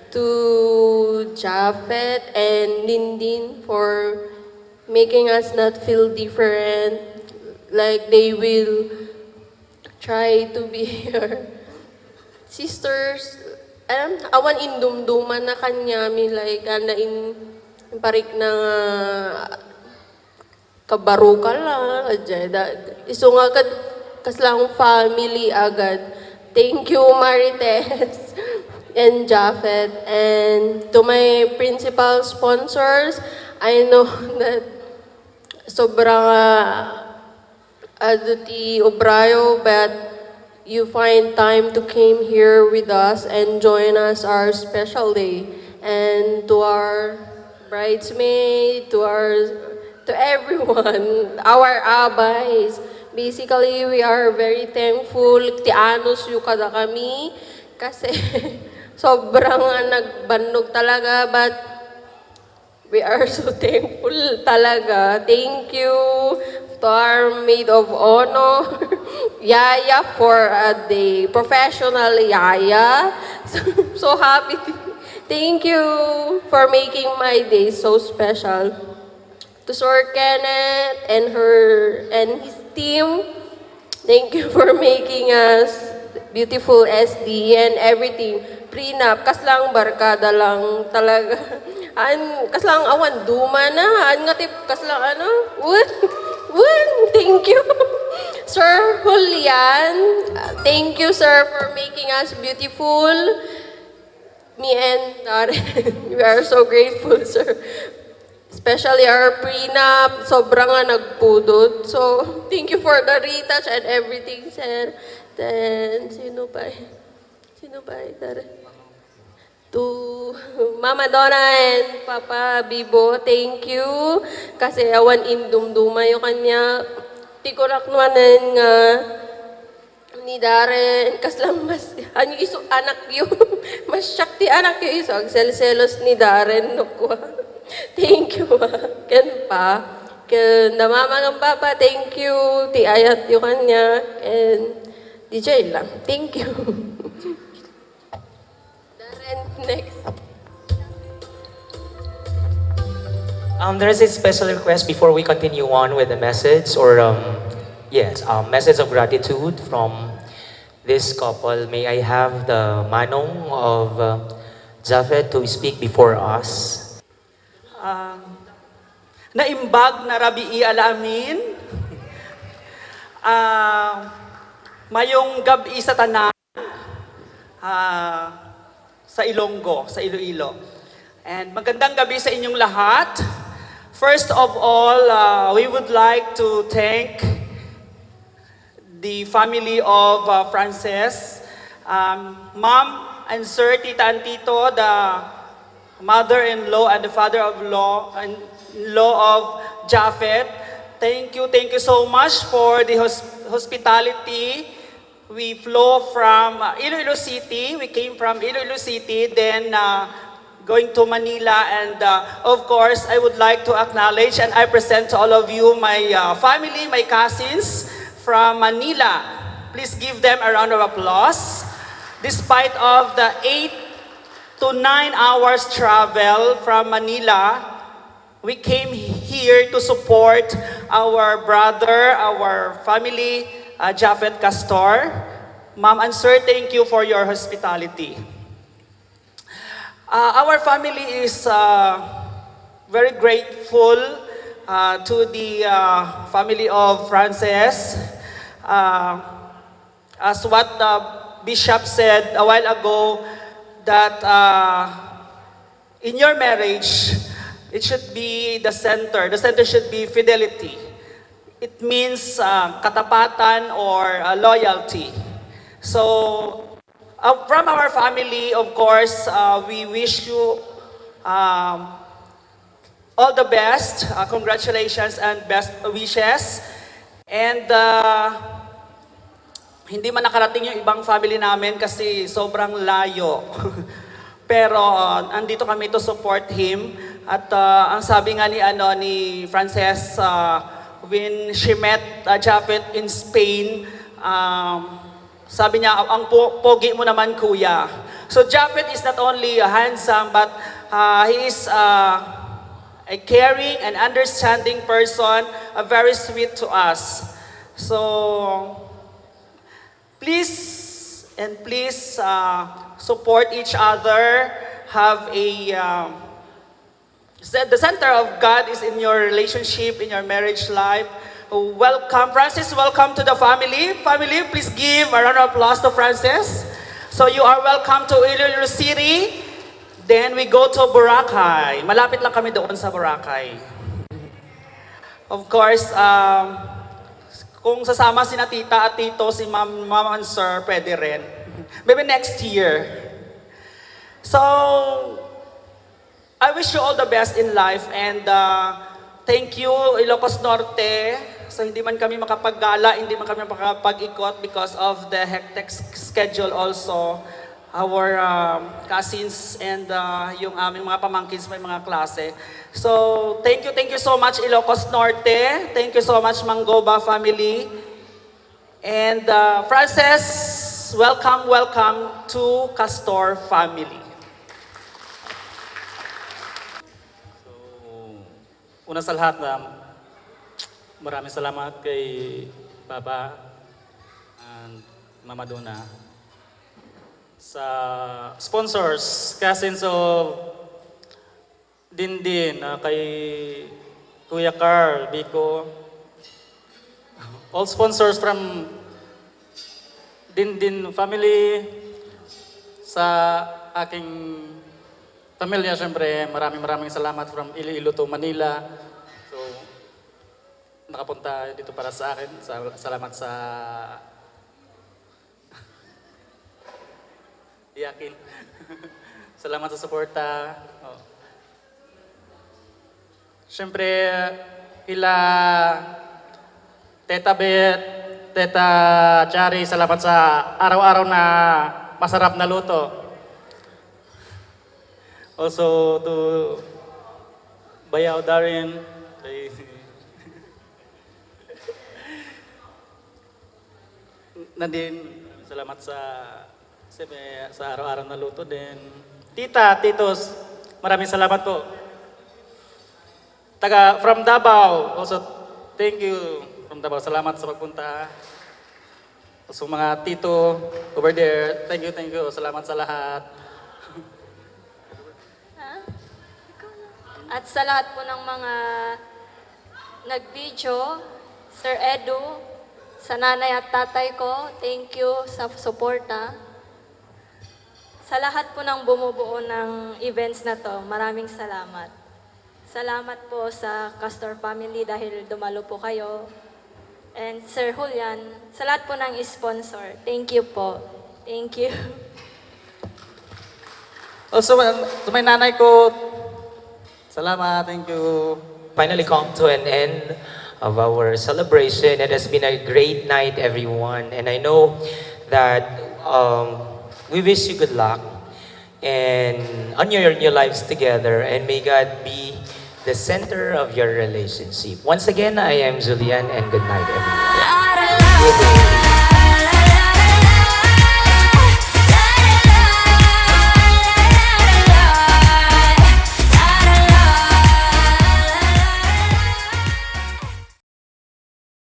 To Japhet and Lindin for making us not feel different, like they will try to be our sisters. Awan indumduman na kanyami, like, in parik na kabaruka lang, iso nga kaslang family agad. Thank you, Marites and Japhet. And to my principal sponsors, I know that sobrang aduti obrayo, but you find time to came here with us and join us our special day. And to our bridesmaid, to everyone, our abays. Basically, we are very thankful. Tianos yung kada kami kasi sobrang nagbandog talaga, but we are so thankful talaga. Thank you to our maid of honor, Yaya, for the professional Yaya. So happy. Thank you for making my day so special. To Sir Kenneth and his team, thank you for making us beautiful SD and everything. Prenup, kaslang barkada lang talaga. Kaslang awan duma na. Nga tip, kaslang ano? Thank you. Sir Julian, thank you, sir, for making us beautiful. Me and Darren, we are so grateful, sir. Especially our prenup, sobrang nga nagpudot. So, thank you for the retouch and everything, sir. Then, sino ba? Darren? To Mama Donna and Papa Bibo, thank you. Kasi awan indumduma yung kanya. Tikurak naman nga ni Darren. Kaslang mas, iso anak yun. Mas syakti anak yun iso. Agsel-selos ni Darren. Nukwa. Thank you, Ken pa. Ken namamagang papa, thank you. Ti ayat yung kanya. And DJ lang. Thank you. Next. There's a special request before we continue on with the message, or message of gratitude from this couple. May I have the manong of Japhet to speak before us? Naimbag na rabi alamin. Mayong gabi sa tanan. Sa Ilonggo, sa Iloilo. And magandang gabi sa inyong lahat. First of all, we would like to thank the family of Frances, Mom and Sir, Tita and Tito, the mother-in-law and the father-in-law of Japhet. Thank you so much for the hospitality. We flew from Iloilo City. We came from Iloilo City, then going to Manila. And of course, I would like to acknowledge and I present to all of you my family, my cousins from Manila. Please give them a round of applause. Despite of the 8 to 9 hours travel from Manila, we came here to support our brother, our family, Japhet Castor. Ma'am and sir, thank you for your hospitality. Our family is very grateful to the family of Frances. As what the bishop said a while ago, that in your marriage, it should be the center. The center should be fidelity. It means katapatan or loyalty. So, from our family, of course, we wish you all the best. Congratulations and best wishes. And hindi man nakarating yung ibang family namin kasi sobrang layo. Pero andito kami to support him. At ang sabi nga ni Frances, when she met Japet in Spain, sabi niya, ang pogi mo naman kuya. So Japet is not only handsome, but he is a caring and understanding person, very sweet to us. So please support each other. Have the center of God is in your relationship, in your marriage life. Welcome, Francis. Welcome to the family. Family, please give a round of applause to Francis. So you are welcome to Iloilo City. Then we go to Boracay. Malapit lang kami doon sa Boracay. Of course, kung sasama si tita at tito, si mama and sir, pwede rin. Maybe next year. So, I wish you all the best in life and thank you Ilocos Norte. So hindi man kami makapaggala, hindi man kami makapag-ikot because of the hectic schedule also. Our cousins and yung aming mga pamangkins may mga klase. So thank you so much Ilocos Norte. Thank you so much Mangoba family. And Frances, welcome to Castor family. Una sa lahat, maraming salamat kay Papa and Mama Donna sa sponsors, cousins of Dindin, kay Kuya Carl, Biko, all sponsors from Dindin family, sa aking pamilya, syempre, maraming salamat from Iloilo to Manila. So, nakapunta dito para sa akin. Salamat sa iyakin. Salamat sa suporta. Oh. Syempre, ila Teta Bet, Teta Chari, salamat sa araw-araw na masarap na luto. Also to Bayaw Darin, Nadine, salamat sa araw-araw na luto din. Tita, titos, maraming salamat po. From Davao, also thank you from Davao. Salamat sa pagpunta. So mga tito over there, thank you. Salamat sa lahat. At sa lahat po ng mga nag-video, Sir Edu, sa nanay at tatay ko, thank you sa suporta. Sa lahat po ng bumubuo ng events na to, maraming salamat. Salamat po sa Castor family dahil dumalo po kayo. And Sir Julian, sa lahat po ng sponsor, thank you po. Thank you. Also, sa may nanay ko, salamat, thank you. Finally come to an end of our celebration. It has been a great night, everyone. And I know that we wish you good luck and on your new lives together. And may God be the center of your relationship. Once again, I am Julian and good night, everyone.